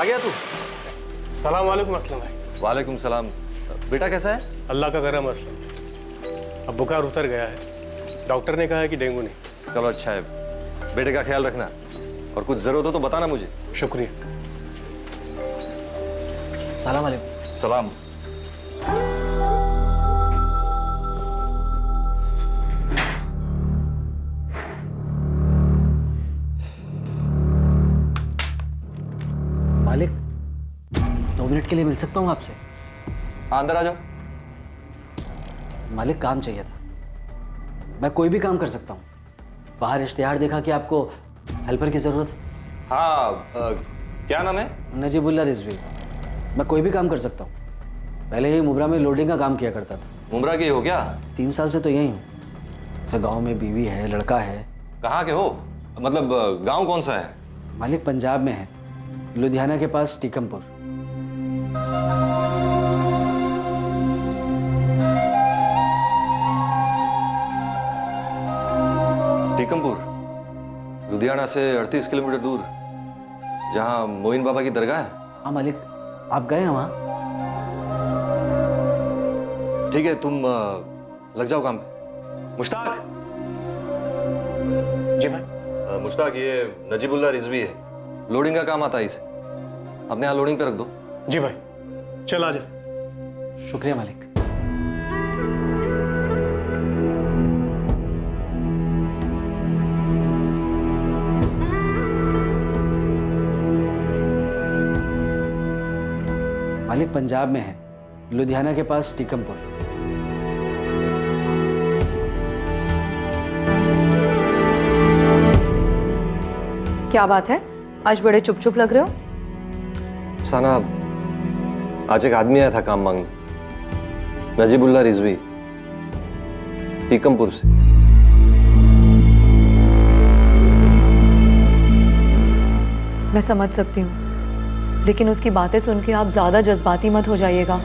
आ गया तू? सलाम वालेकुम असलम भाई। वालेकुम सलाम। बेटा कैसा है? अल्लाह का करम असलम। अब बुखार उतर गया है, डॉक्टर ने कहा है कि डेंगू नहीं। चलो अच्छा है, बेटे का ख्याल रखना और कुछ जरूरत हो तो बताना मुझे। शुक्रिया। सलाम वालेकुम। सलाम। मालिक 2 मिनट के लिए मिल सकता हूँ आपसे? अंदर आ जाओ। मालिक काम चाहिए था। मैं कोई भी काम कर सकता हूँ। बाहर इश्तिहार देखा कि आपको हेल्पर की जरूरत है। हाँ, क्या नाम है? नजीबुल्ला रिजवी। मैं कोई भी काम कर सकता हूँ। पहले ही मुब्रा में लोडिंग का काम किया करता था। मुमरा के हो क्या? 3 साल से तो यही हूँ। जैसे गाँव में बीवी है, लड़का है। कहाँ के हो? मतलब गांव कौन सा है? मालिक पंजाब में है, लुधियाना के पास टीकमपुर। टीकमपुर लुधियाना से 38 किलोमीटर दूर, जहां मोइन बाबा की दरगाह है। हाँ मालिक, आप गए हैं वहाँ? ठीक है, तुम लग जाओ काम पे। मुश्ताक। जी भाई। मुश्ताक, ये नजीबुल्ला रिजवी है, लोडिंग का काम आता है इसे। अपने यहाँ लोडिंग पे रख दो। जी भाई, चल आ जा। शुक्रिया मालिक। मालिक पंजाब में है, लुधियाना के पास टीकमपुर। क्या बात है, आज बड़े चुप चुप लग रहे हो? साना, आज एक आदमी आया था काम मांगने। नजीबुल्ला रिजवी, टीकमपुर से। मैं समझ सकती हूँ, लेकिन उसकी बातें सुन के आप ज्यादा जज्बाती मत हो जाइएगा।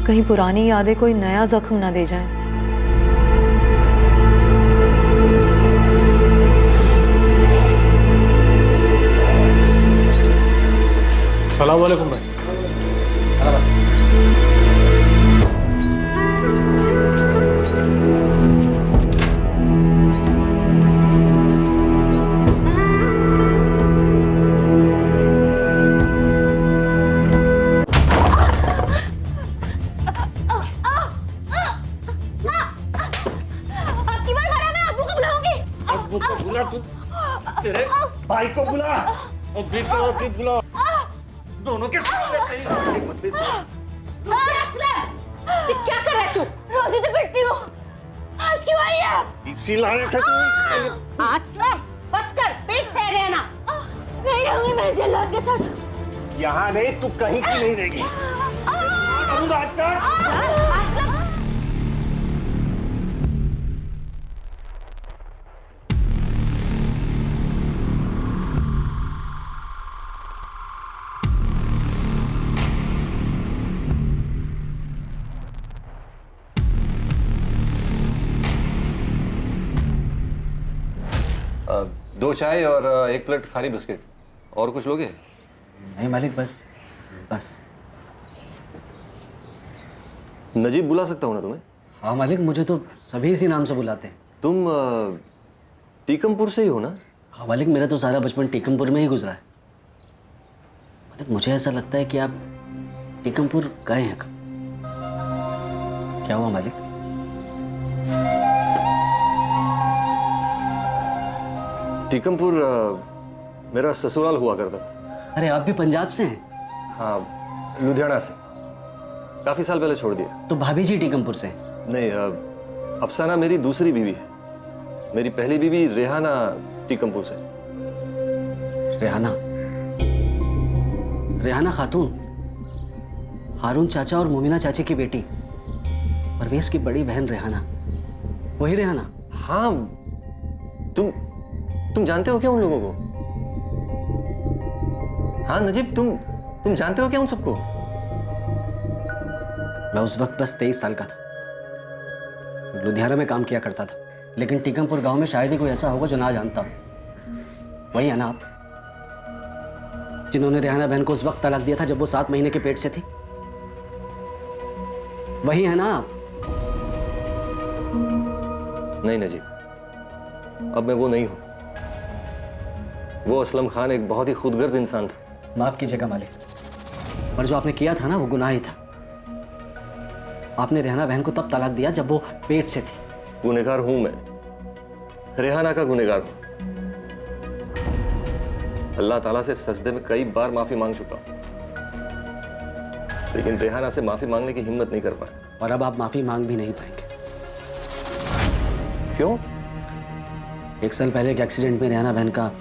कहीं पुरानी यादें कोई नया जख्म ना दे जाएं। सलाम वालेकुम भाई। अब्बू को बुला, तू तेरे भाई को बुला, अभी को अभी बुला। दोनों के सामने कहीं मत ले। क्या कर रहा है तू? रोजी तो पिटती हूँ, आज क्यों आई है? इसी लायक है तू। असलम, बस कर, पेट सह रहना। नहीं रहूंगी मैं इस जल्लाद के साथ। यहाँ नहीं, तू कहीं की नहीं रहेगी। राज का असलम, दो चाय और 1 प्लेट खाली बिस्किट। और कुछ लोगे? नहीं मालिक, बस बस। नजीब बुला सकता हूँ ना तुम्हें? हाँ मालिक, मुझे तो सभी इसी नाम से बुलाते हैं। तुम टीकमपुर से ही हो ना? हाँ मालिक, मेरा तो सारा बचपन टीकमपुर में ही गुजरा है। मालिक, मुझे ऐसा लगता है कि आप टीकमपुर गए हैं। क्या हुआ मालिक? टीकमपुर मेरा ससुराल हुआ करता था। अरे आप भी पंजाब से हैं? हाँ, लुधियाना से। काफी साल पहले छोड़ दिया। तो भाभी जी टीकमपुर से हैं? नहीं, अफसाना मेरी दूसरी बीवी है। मेरी पहली बीवी रेहाना टीकमपुर से। रेहाना? रेहाना खातून, हारून चाचा और मोमिना चाची की बेटी, परवेज की बड़ी बहन रेहाना, वही रेहाना? हाँ, तुम जानते हो क्या उन लोगों को? हाँ नजीब, तुम जानते हो क्या उन सबको? मैं उस वक्त बस 23 साल का था। लुधियाना में काम किया करता था, लेकिन टीकमपुर गांव में शायद ही कोई ऐसा होगा जो ना जानता हो। वही है ना आप? जिन्होंने रेहाना बहन को उस वक्त तलाक दिया था जब वो 7 महीने के पेट से थी? वही है ना आप? नहीं नजीब, अब मैं वो नहीं हूं। वो असलम खान एक बहुत ही खुदगर्ज इंसान था। माफ कीजिएगा मालिक, पर जो आपने किया था ना वो गुनाह ही था। आपने रेहाना बहन को तब तलाक दिया जब वो पेट से थी। गुनहगार हूं मैं, रेहाना का गुनहगार हूं। अल्लाह ताला से सजदे में कई बार माफी मांग चुका हूं, लेकिन रेहाना से माफी मांगने की हिम्मत नहीं कर पाया। और अब आप माफी मांग भी नहीं पाएंगे। क्यों? 1 साल पहले एक एक्सीडेंट में रेहाना बहन का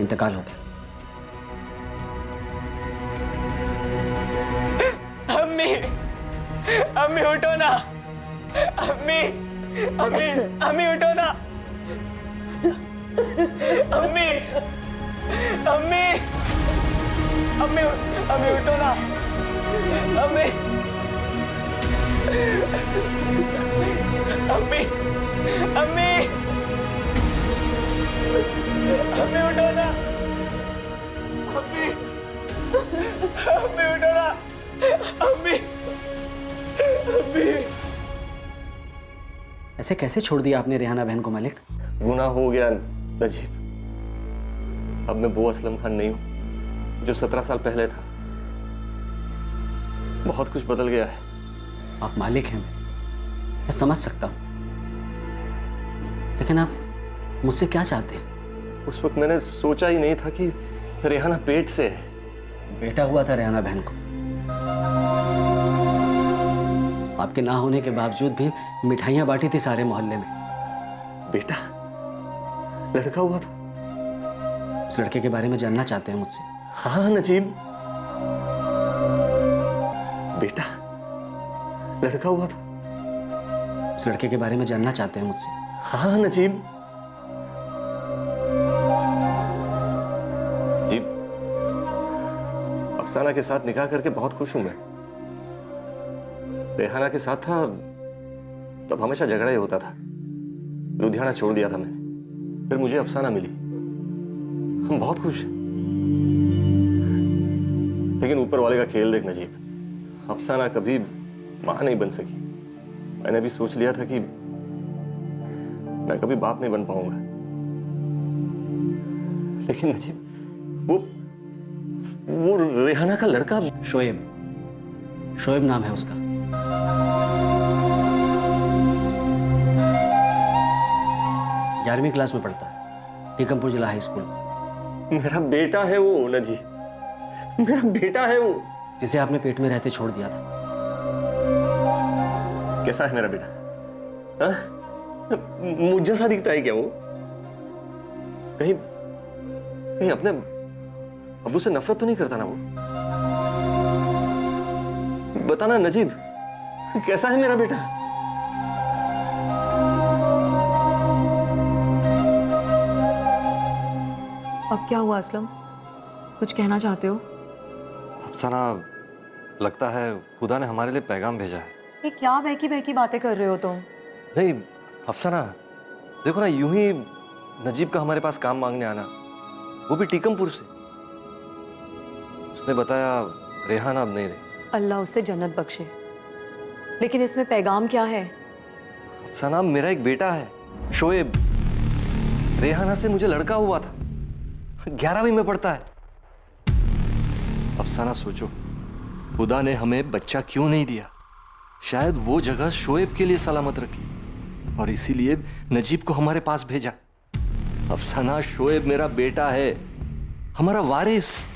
इंतकाल हो गया। अम्मी, अम्मी उठो ना। अम्मी, अम्मी, अम्मी उठो ना। अम्मी, अम्मी, अम्मी, अम्मी उठो ना। अम्मी, अम्मी, अम्मी, अम्मी उठो ना। अम्मी, अम्मी उठो ना। अम्मी, अम्मी। ऐसे कैसे छोड़ दिया आपने रेहाना बहन को मालिक? गुनाह हो गया नजीब। अब मैं वो असलम खान नहीं हूं जो 17 साल पहले था। बहुत कुछ बदल गया है। आप मालिक हैं, मैं समझ सकता हूं, लेकिन आप मुझसे क्या चाहते हैं? उस वक्त मैंने सोचा ही नहीं था कि रेहाना पेट से है। बेटा हुआ था रेहाना बहन को। आपके ना होने के बावजूद भी मिठाइयां बांटी थी सारे मोहल्ले में। बेटा? लड़का हुआ था? उस लड़के के बारे में जानना चाहते हैं मुझसे? हाँ नजीब, बेटा लड़का हुआ था। उस लड़के के बारे में जानना चाहते हैं मुझसे? हाँ नजीब। जीब, अफसाना के साथ निकाह करके बहुत खुश हूं मैं। रेहाना के साथ था तब हमेशा झगड़ा ही होता था। लुधियाना छोड़ दिया था मैंने, फिर मुझे अफसाना मिली। हम बहुत खुश हैं। लेकिन ऊपर वाले का खेल देख नजीब, अफसाना कभी मां नहीं बन सकी। मैंने भी सोच लिया था कि मैं कभी बाप नहीं बन पाऊंगा। लेकिन नजीब, वो रेहाना का लड़का शोएब, शोएब नाम है उसका। 11वीं क्लास में पढ़ता है, टीकमपुर जिला हाई स्कूल। मेरा बेटा है वो नजीब, मेरा बेटा है वो, जिसे आपने पेट में रहते छोड़ दिया था। कैसा है मेरा बेटा? हाँ? मुझ जैसा दिखता है क्या वो? कहीं कहीं अपने अब्बू से नफरत तो नहीं करता ना वो? बताना नजीब, कैसा है मेरा बेटा? अब क्या हुआ असलम? कुछ कहना चाहते हो? अफसाना, लगता है खुदा ने हमारे लिए पैगाम भेजा है। ये क्या बहकी बहकी बातें कर रहे हो तुम? नहीं अफसाना, देखो ना, यूं ही नजीब का हमारे पास काम मांगने आना, वो भी टीकमपुर से। उसने बताया रेहाना अब नहीं रही। अल्लाह उसे जन्नत बख्शे। लेकिन इसमें पैगाम क्या है? अफसाना, मेरा एक बेटा है शोएब। रेहाना से मुझे लड़का हुआ था, 11वीं में पढ़ता है। अफसाना सोचो, खुदा ने हमें बच्चा क्यों नहीं दिया? शायद वो जगह शोएब के लिए सलामत रखी और इसीलिए नजीब को हमारे पास भेजा। अफसाना, शोएब मेरा बेटा है, हमारा वारिस।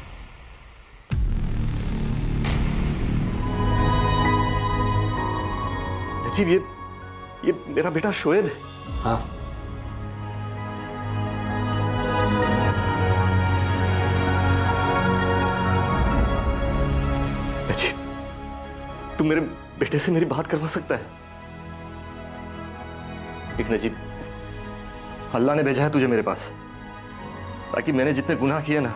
नजीब, ये मेरा बेटा शोएब है। हाँ, नजीब, तू मेरे बेटे से मेरी बात करवा सकता है? एक नजीब, अल्लाह ने भेजा है तुझे मेरे पास ताकि मैंने जितने गुनाह किए ना,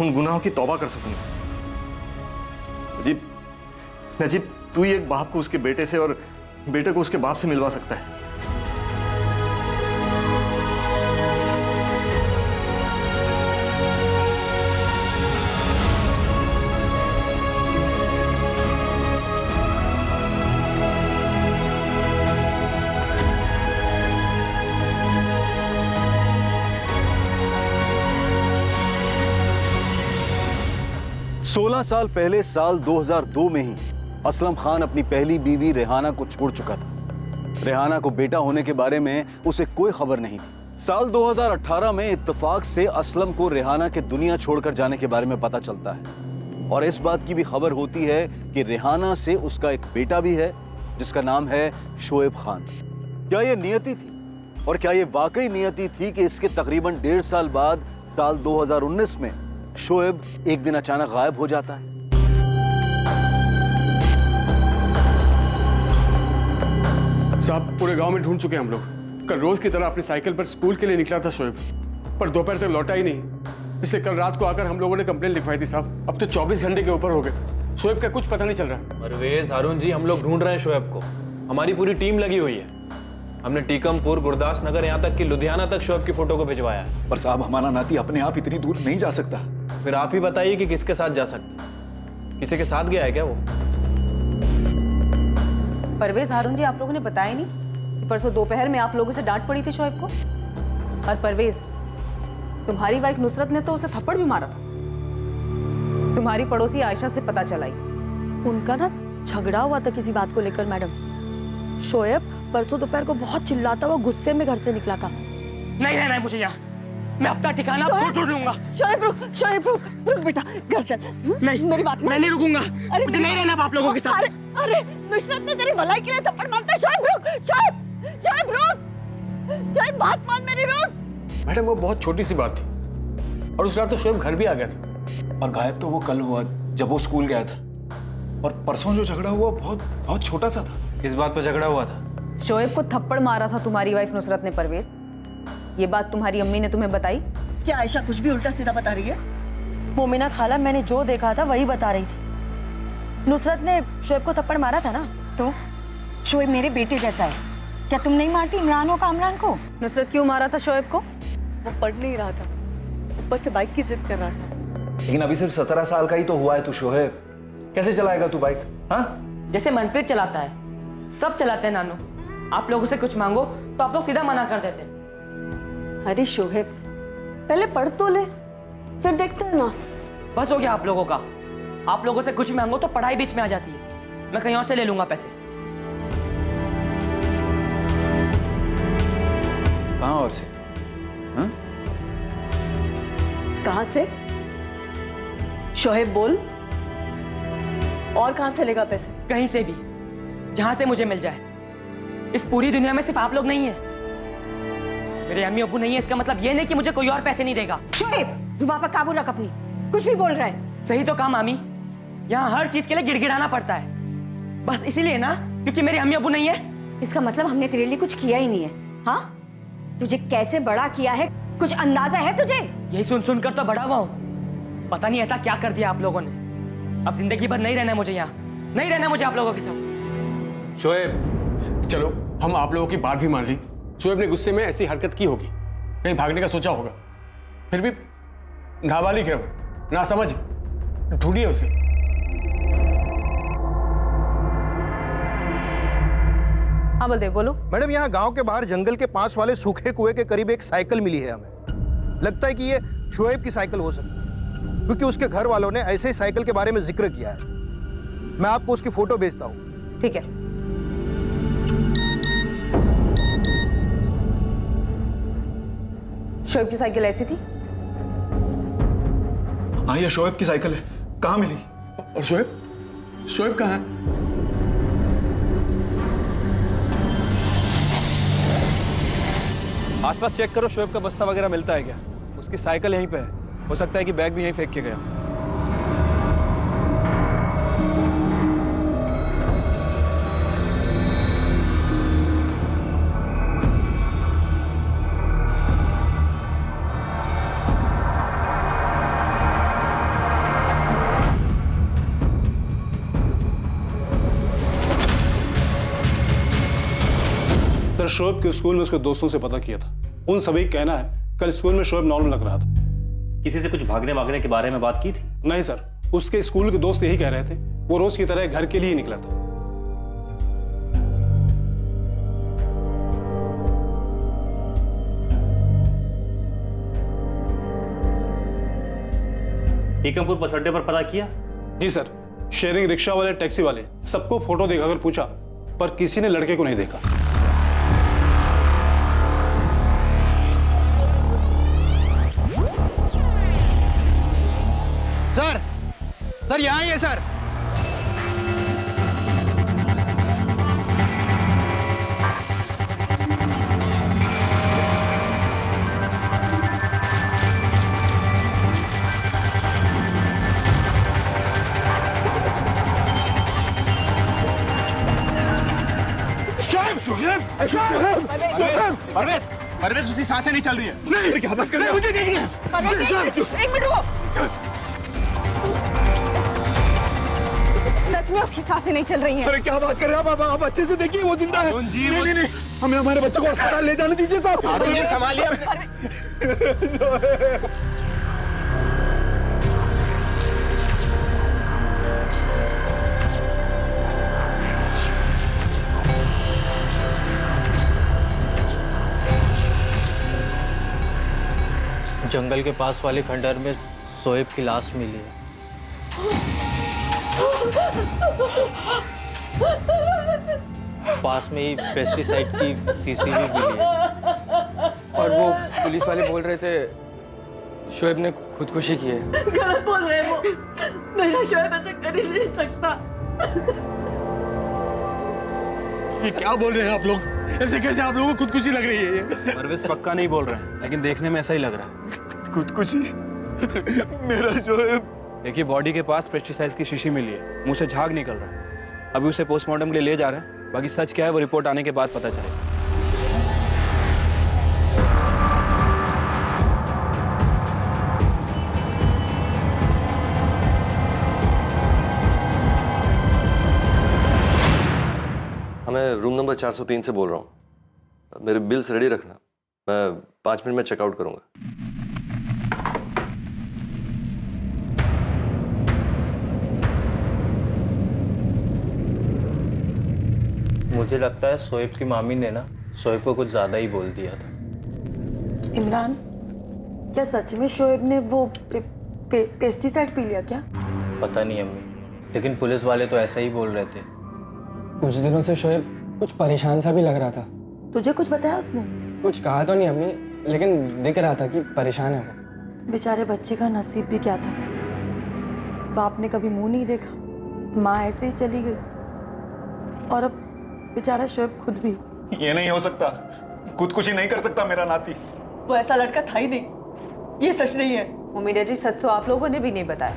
उन गुनाहों की तौबा कर सकूंगा। नजीब, नजीब, तू ही एक बाप को उसके बेटे से और बेटे को उसके बाप से मिलवा सकता है। 16 साल पहले साल 2002 में ही असलम खान अपनी पहली बीवी रेहाना को छोड़ चुका था। रेहाना को बेटा होने के बारे में उसे कोई खबर नहीं थी। साल 2018 में इत्तेफाक से असलम को रेहाना के दुनिया छोड़कर जाने के बारे में पता चलता है और इस बात की भी खबर होती है कि रेहाना से उसका एक बेटा भी है जिसका नाम है शोएब खान। क्या यह नियति थी और क्या यह वाकई नियति थी कि इसके तकरीबन 1.5 साल बाद साल 2019 में शोएब एक दिन अचानक गायब हो जाता है? साहब पूरे गांव में ढूंढ चुके हैं हम लोग। कल रोज की तरह अपनी साइकिल पर स्कूल के लिए निकला था शोएब, पर दोपहर तक लौटा ही नहीं। इसलिए कल रात को आकर हम लोगों ने कंप्लेंट लिखवाई थी साहब। अब तो 24 घंटे के ऊपर हो गए, शोएब का कुछ पता नहीं चल रहा। परवेज, हारून जी, हम लोग ढूंढ रहे हैं शोएब को। हमारी पूरी टीम लगी हुई है। हमने टीकमपुर, गुरदास नगर, यहाँ तक कि लुधियाना तक शोएब की फोटो को भिजवाया है। पर साहब हमारा नाती अपने आप इतनी दूर नहीं जा सकता। फिर आप ही बताइए कि किसके साथ जा सकता है? किसी के साथ गया है क्या वो? परवेज, हारून जी, आप लोगों ने बताया नहीं कि परसों दोपहर में आप लोगों से डांट पड़ी थी शोएब को? और परवेज, तुम्हारी वाइफ नुसरत ने तो उसे थप्पड़ भी मारा था। तुम्हारी पड़ोसी आयशा से पता चलाई। उनका ना झगड़ा हुआ था किसी बात को लेकर मैडम। शोएब परसों दोपहर को बहुत चिल्लाता हुआ गुस्से में घर से निकला था। नहीं रहना है मुझे यहाँ। मैं अपना ठिकाना खुद ढूंढ लूंगा। शोएब रुक, शोएब रुक, रुक बेटा, घर चल। नहीं, मेरी बात मैं नहीं रुकूंगा। मुझे नहीं रहना आप लोगों के साथ। अरे अरे, नुसरत ने तेरी भलाई के लिए थप्पड़ मारता है। शोएब रुक, शोएब, शोएब रुक, शोएब बात मान मेरी, रुक। मैडम वो बहुत छोटी सी बात थी और उस रात तो शोएब घर भी आ गया था। और गायब तो वो कल हुआ जब वो स्कूल गया था, और परसों जो झगड़ा हुआ बहुत बहुत छोटा सा था। किस बात पर झगड़ा हुआ था? शोएब को थप्पड़ मारा था तुम्हारी वाइफ नुसरत ने। परवेज, ये बात तुम्हारी अम्मी ने तुम्हें बताई? क्या आयशा कुछ भी उल्टा सीधा बता रही है? मोमिना खाला, मैंने जो देखा था वही बता रही थी। नुसरत ने शोएब को थप्पड़ मारा था ना। तो शोएब मेरे बेटे जैसा है, क्या तुम नहीं मारती इमरान और कामरान को? नुसरत क्यों मारा था शोएब को? वो पढ़ नहीं रहा था, ऊपर से बाइक की जिद कर रहा था। लेकिन अभी सिर्फ 17 साल का ही तो हुआ है तू शोएब, कैसे चलाएगा तू बाइक? हाँ, जैसे मनप्रीत चलाता है, सब चलाते हैं नानू। आप लोगों से कुछ मांगो तो आप लोग सीधा मना कर देते हैं। अरे शोएब, पहले पढ़ तो ले, फिर देखते हैं ना। बस हो गया आप लोगों का। आप लोगों से कुछ मांगो तो पढ़ाई बीच में आ जाती है। मैं कहीं और से ले लूंगा पैसे। कहाँ और से? हाँ? कहाँ से? शोएब बोल, और कहाँ से लेगा पैसे? कहीं से भी, जहां से मुझे मिल जाए। इस पूरी दुनिया में सिर्फ आप लोग नहीं है। मेरे अम्मी अब्बू नहीं है, इसका मतलब ये नहीं कि मुझे कोई और पैसे नहीं देगा। शोएब, जुबान पर काबू रख अपनी, कुछ भी बोल रहा है। सही तो कहा मामी, यहाँ हर चीज के लिए गिड़गिड़ाना पड़ता है। बस इसीलिए ना, क्योंकि मेरे अम्मी अब्बू नहीं है। इसका मतलब हमने तेरे लिए कुछ किया ही नहीं है। हाँ, तुझे कैसे बड़ा किया है कुछ अंदाजा है तुझे? यही सुन सुनकर तो बड़ा हुआ हूँ। पता नहीं ऐसा क्या कर दिया आप लोगों ने। अब जिंदगी भर नहीं रहना मुझे यहाँ, नहीं रहना मुझे आप लोगों के साथ। शोएब, चलो हम आप लोगों की बात भी मान ली। शोएब ने गुस्से में ऐसी हरकत की होगी, कहीं भागने का सोचा होगा। फिर भी नाबालिग है वो, ना समझ, ढूंढिए उसे। हाँ बलदेव, बोलो। मैडम, यहाँ गांव के बाहर जंगल के पास वाले सूखे कुएं के करीब एक साइकिल मिली है हमें। लगता है कि ये शोएब की साइकिल हो सकती है, क्योंकि उसके घर वालों ने ऐसे ही साइकिल के बारे में जिक्र किया है। मैं आपको उसकी फोटो भेजता हूँ। ठीक है। शोएब की साइकिल ऐसी थी? हाँ, ये शोएब की साइकिल है। कहाँ मिली? और शोएब, शोएब कहाँ है? आसपास चेक करो, शोएब का बस्ता वगैरह मिलता है क्या? उसकी साइकिल यहीं पे है, हो सकता है कि बैग भी यहीं फेंक के गया। सर, शोएब के स्कूल में उसके दोस्तों से पता किया था। उन सभी का कहना है कल स्कूल में शोएब नॉर्मल लग रहा था। किसी से कुछ भागने वागने के बारे में बात की थी? नहीं सर, उसके स्कूल के दोस्त यही कह रहे थे, वो रोज की तरह घर के लिए निकला था। टीकमपुर बस अड्डे पर पता किया? जी सर, शेयरिंग रिक्शा वाले, टैक्सी वाले सबको फोटो दिखाकर पूछा, पर किसी ने लड़के को नहीं देखा। सर यहाँ ही है सर। परवेज उसकी सांसें नहीं चल रही है। नहीं, क्या बात कर रहे हैं? मुझे देखना है। एक मिनट रुको। सच में उसकी सांसें नहीं चल रही हैं। अरे क्या बात कर रहे हैं आप अच्छे से देखिए, वो जिंदा है। नहीं, हमें हमारे बच्चों को अस्पताल ले जाने दीजिए साहब। ये संभालिए। जंगल के पास वाले खंडहर में शोएब की लाश मिली है। पास में ही पेस्टिसाइड की शीशी भी मिली है। और वो पुलिस वाले बोल रहे थे शोएब ने खुदकुशी की है। गलत बोल रहे हैं वो। मेरा शोएब ऐसा कर ही नहीं सकता। ये क्या बोल रहे हैं आप लोग? ऐसे कैसे आप लोगों को खुदकुशी लग रही है? ये परवेज पक्का नहीं बोल रहे हैं, लेकिन देखने में ऐसा ही लग रहा है। खुदकुशी? मेरा शोएब। देखिए, बॉडी के पास पेस्टिसाइड्स की शीशी मिली है, मुंह से झाग निकल रहा है। अभी उसे पोस्टमार्टम के लिए ले जा रहे हैं, बाकी सच क्या है वो रिपोर्ट आने के बाद पता चलेगा। मैं रूम नंबर 403 से बोल रहा हूँ। मेरे बिल्स रेडी रखना, मैं 5 मिनट में चेकआउट करूँगा। मुझे लगता है शोएब की मामी ने ना शोएब को कुछ ज़्यादा ही बोल दिया था। इमरान, क्या सच में शोएब ने वो पेस्टिसाइड पी लिया क्या? पता नहीं अम्मी, लेकिन पुलिस वाले तो ऐसा ही बोल रहे थे। कुछ दिनों से शोएब कुछ परेशान सा भी लग रहा था। तुझे कुछ बताया उसने? कुछ कहा तो नहीं अम्मी, लेकिन दिख रहा था कि परेशान है वो। बेचारे बच्चे का नसीब भी क्या था। बाप ने कभी मुंह नहीं देखा, माँ ऐसे ही चली गई, और अब बेचारा शोएब खुद भी। ये नहीं हो सकता, खुदकुशी नहीं कर सकता मेरा नाती। वो ऐसा लड़का था ही नहीं, ये सच नहीं है। उम्मीद है जी, सच तो आप लोगों ने भी नहीं बताया।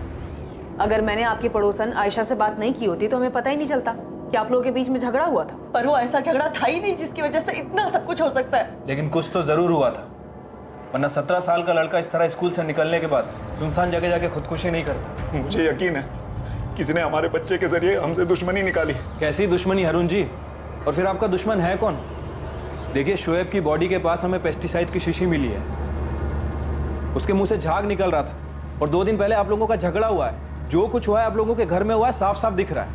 अगर मैंने आपकी पड़ोसन आयशा से बात नहीं की होती तो हमें पता ही नहीं चलता कि आप लोगों के बीच में झगड़ा हुआ था। पर वो ऐसा झगड़ा था ही नहीं जिसकी वजह से इतना सब कुछ हो सकता है। लेकिन कुछ तो जरूर हुआ था, वरना 17 साल का लड़का इस तरह स्कूल से निकलने के बाद सुनसान जगह जाके खुदकुशी नहीं करता। मुझे यकीन है किसी ने हमारे बच्चे के जरिए हमसे दुश्मनी निकाली। कैसी दुश्मनी अरुण जी? और फिर आपका दुश्मन है कौन? देखिए, शोएब की बॉडी के पास हमें पेस्टिसाइड की शीशी मिली है, उसके मुंह से झाग निकल रहा था, और 2 दिन पहले आप लोगों का झगड़ा हुआ है। जो कुछ हुआ है आप लोगों के घर में हुआ है, साफ साफ दिख रहा है।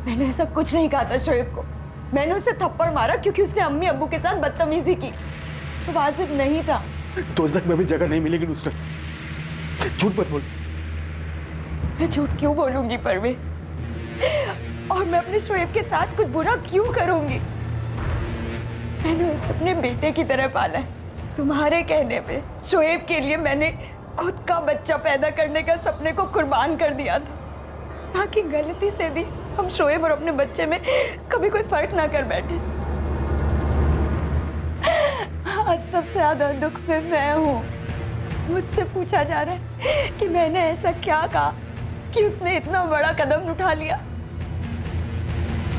मैंने ऐसा कुछ नहीं कहा था शोएब को। मैंने उसे थप्पड़ मारा क्योंकि उसने अम्मी अब्बू के साथ बदतमीजी की, तो वाजिब नहीं था। दोजख में भी जगह नहीं मिलेगी नुसरत, झूठ मत बोल। मैं झूठ क्यों बोलूंगी परवेज? और मैं अपने शोएब के साथ कुछ बुरा क्यों करूंगी? मैंने उसे अपने बेटे की तरह पाला है। तुम्हारे कहने पे शोएब के लिए मैंने खुद का बच्चा पैदा करने का सपने को कुर्बान कर दिया था, ताकि गलती से भी हम शोएब और अपने बच्चे में कभी कोई फर्क ना कर बैठे। आज सबसे ज्यादा दुख में मैं हूँ। मुझसे पूछा जा रहा है कि मैंने ऐसा क्या कहा कि उसने इतना बड़ा कदम उठा लिया।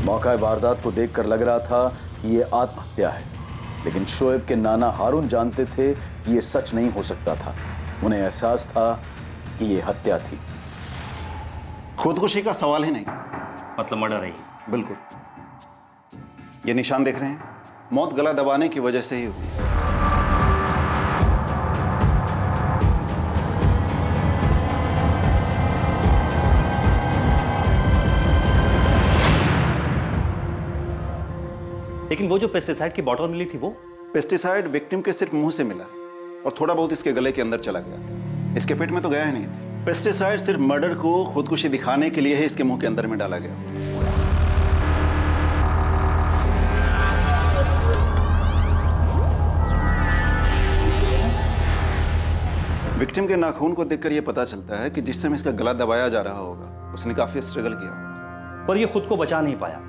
मौका वारदात को देखकर लग रहा था कि ये आत्महत्या है, लेकिन शोएब के नाना हारून जानते थे कि ये सच नहीं हो सकता था। उन्हें एहसास था कि ये हत्या थी। खुदकुशी का सवाल ही नहीं, मतलब मर्डर है। बिल्कुल। ये निशान देख रहे हैं, मौत गला दबाने की वजह से ही हुई। लेकिन वो जो पेस्टिसाइड की बॉटल मिली थी, वो पेस्टिसाइड विक्टिम के सिर्फ मुंह से मिला और थोड़ा बहुत इसके गले के अंदर चला गया था। इसके पेट में तो गया ही नहीं था। पेस्टिसाइड सिर्फ मर्डर को खुदकुशी दिखाने के लिए ही इसके मुंह के अंदर में डाला गया। विक्टिम के नाखून को देखकर यह पता चलता है कि जिस समय इसका गला दबाया जा रहा होगा उसने काफी स्ट्रगल किया होगा। पर यह खुद को बचा नहीं पाया।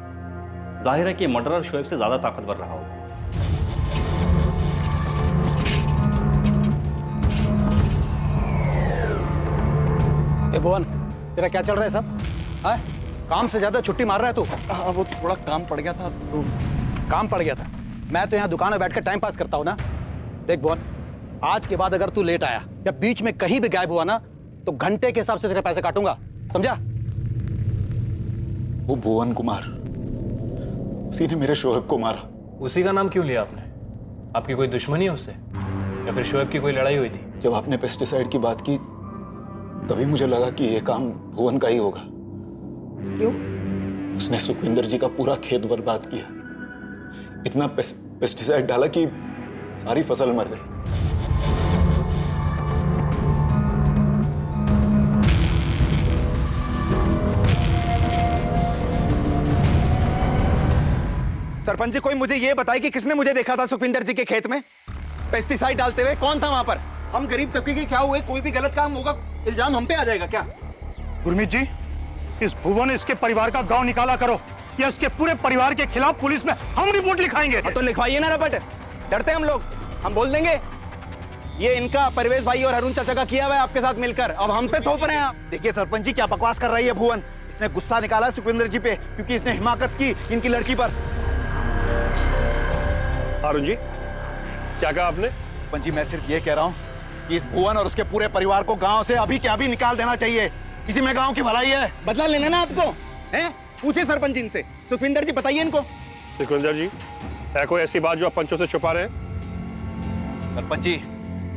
जाहिर है कि मर्डरर शोएब से ज्यादा ताकतवर रहा होगा। ए भुवन, तेरा क्या चल रहा है सब? हाँ? काम से ज्यादा छुट्टी मार रहा है तू? वो थोड़ा काम पड़ गया था तो। काम पड़ गया था? मैं तो यहाँ दुकान में बैठकर टाइम पास करता हूँ ना। देख भुवन, आज के बाद अगर तू लेट आया या बीच में कहीं भी गायब हुआ ना तो घंटे के हिसाब से तेरे पैसे काटूंगा, समझा? वो भुवन कुमार, उसी ने मेरे शोएब को मारा। उसी का नाम क्यों लिया आपने? आपकी कोई दुश्मनी है उससे या फिर शोएब की कोई लड़ाई हुई थी? जब आपने पेस्टिसाइड की बात की तभी मुझे लगा कि ये काम भुवन का ही होगा। क्यों? उसने सुखविंदर जी का पूरा खेत बर्बाद किया। इतना पेस्टिसाइड डाला कि सारी फसल मर गई। सरपंच जी, कोई मुझे ये बताए कि किसने मुझे देखा था सुखविंदर जी के खेत में पेस्टिसाइड डालते हुए? कौन था वहां पर? हम गरीब तबके के क्या हुए? कोई भी गलत काम होगा इल्जाम हम पे आ जाएगा क्या? गुरमीत जी, इस भुवन इसके परिवार का गांव निकाला करो या इसके पूरे परिवार के खिलाफ पुलिस में हम रिपोर्ट लिखाएंगे। तो लिखवाइए ना रपट, डरते हम लोग? हम बोल देंगे ये इनका परवेज भाई और अरुण चाचा का किया हुआ है आपके साथ मिलकर, अब हम पे थोप रहे हैं आप। देखिए सरपंच जी, क्या बकवास कर रही है भुवन। इसने गुस्सा निकाला है सुखविंदर जी पे क्योंकि इसने हिमाकत की इनकी लड़की पर। अरुण जी, क्या कहा आपने? सरपंच जी, मैं सिर्फ ये कह रहा हूँ कि इस भुवन और उसके पूरे परिवार को गांव से अभी के अभी निकाल देना चाहिए। इसी में गांव की भलाई है। बदला लेना ना आपको, हैं? पूछे सरपंच जी से। सुखविंदर जी बताइए इनको। सुखविंदर जी, है कोई ऐसी बात जो आप पंचों से छुपा रहे हैं? सरपंच जी,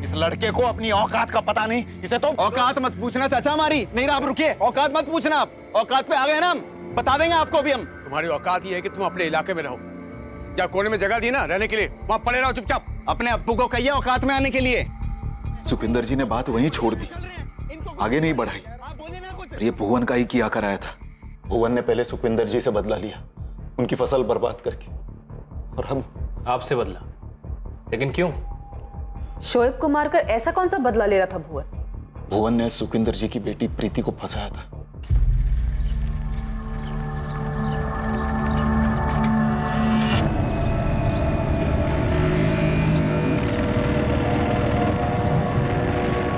इस लड़के को अपनी औकात का पता नहीं। इसे तो औकात मत पूछना चाचा हमारी। नहीं रहा, आप रुकिए। औकात मत पूछना, आप औकात पे आ गए ना, हम बता देंगे आपको भी। हम तुम्हारी औकात ये है कि तुम अपने इलाके में रहो। जहाँ कोने में जगह दी ना रहने के लिए, वहां पड़े रहो चुपचाप। अपने अब्बू को कहिए औकात में आने के लिए। सुखविंदर जी ने बात वहीं छोड़ दी, आगे नहीं बढ़ाई। और ये भुवन का ही किया कराया था। भुवन ने पहले सुखविंदर जी से बदला लिया, उनकी फसल बर्बाद करके, और हम आपसे बदला? लेकिन क्यों? शोएब को मारकर ऐसा कौन सा बदला ले रहा था भुवन? भुवन ने सुखविंदर जी की बेटी प्रीति को फंसाया था।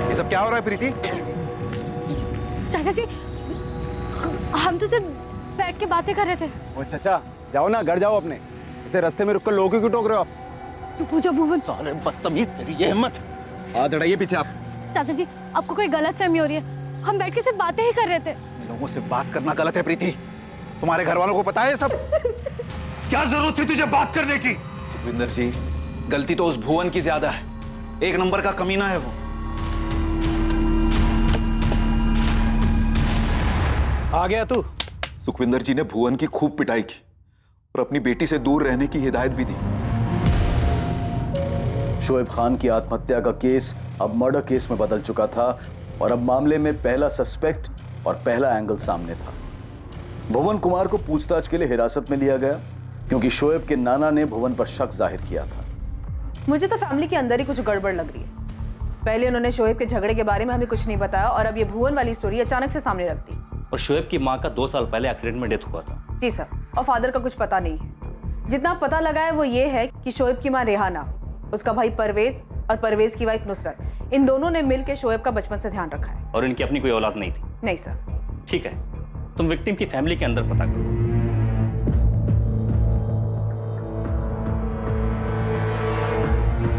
ये सब क्या हो रहा है प्रीति? चाचा जी, हम तो सिर्फ बैठ के बातें कर रहे थे। ओ चाचा, जाओ ना, घर जाओ अपने। इसे रास्ते में रुककर लोगों को टोक रहे हो आप। चुप हो जाओ भुवन। साले बदतमीज, तेरी ये हिम्मत। हाथ हटाइए पीछे आप। चाचा जी, आपको कोई गलतफहमी हो रही है। हम बैठ के सिर्फ बातें ही कर रहे थे। लोगों से बात करना गलत है प्रीति। तुम्हारे घर वालों को पता है सब? क्या जरूरत थी तुझे बात करने की? सुखविंदर जी, गलती तो उस भुवन की ज्यादा है। एक नंबर का कमीना है वो। आ गया तू? सुखविंदर जी ने भुवन की खूब पिटाई की और अपनी बेटी से दूर रहने की हिदायत भी दी। शोएब खान की आत्महत्या का केस अब मर्डर केस में बदल चुका था और अब मामले में पहला सस्पेक्ट और पहला एंगल सामने था। भुवन कुमार को पूछताछ के लिए हिरासत में लिया गया क्योंकि शोएब के नाना ने भुवन पर शक जाहिर किया था। मुझे तो फैमिली के अंदर ही कुछ गड़बड़ लग रही है। पहले उन्होंने शोएब के झगड़े के बारे में हमें कुछ नहीं बताया और अब ये भुवन वाली स्टोरी अचानक से सामने रख दी। और शोएब की माँ का 2 साल पहले एक्सीडेंट में डेथ हुआ था। जी सर, और फादर का कुछ पता नहीं है। जितना पता लगा है वो ये है कि शोएब की माँ रेहाना, उसका भाई परवेज और परवेज की वाइफ नुसरत, इन दोनों ने मिलकर शोएब का बचपन से ध्यान रखा है। और इनकी अपनी कोई औलाद नहीं थी? नहीं सर। ठीक है, तुम विक्टिम की फैमिली के अंदर पता करो।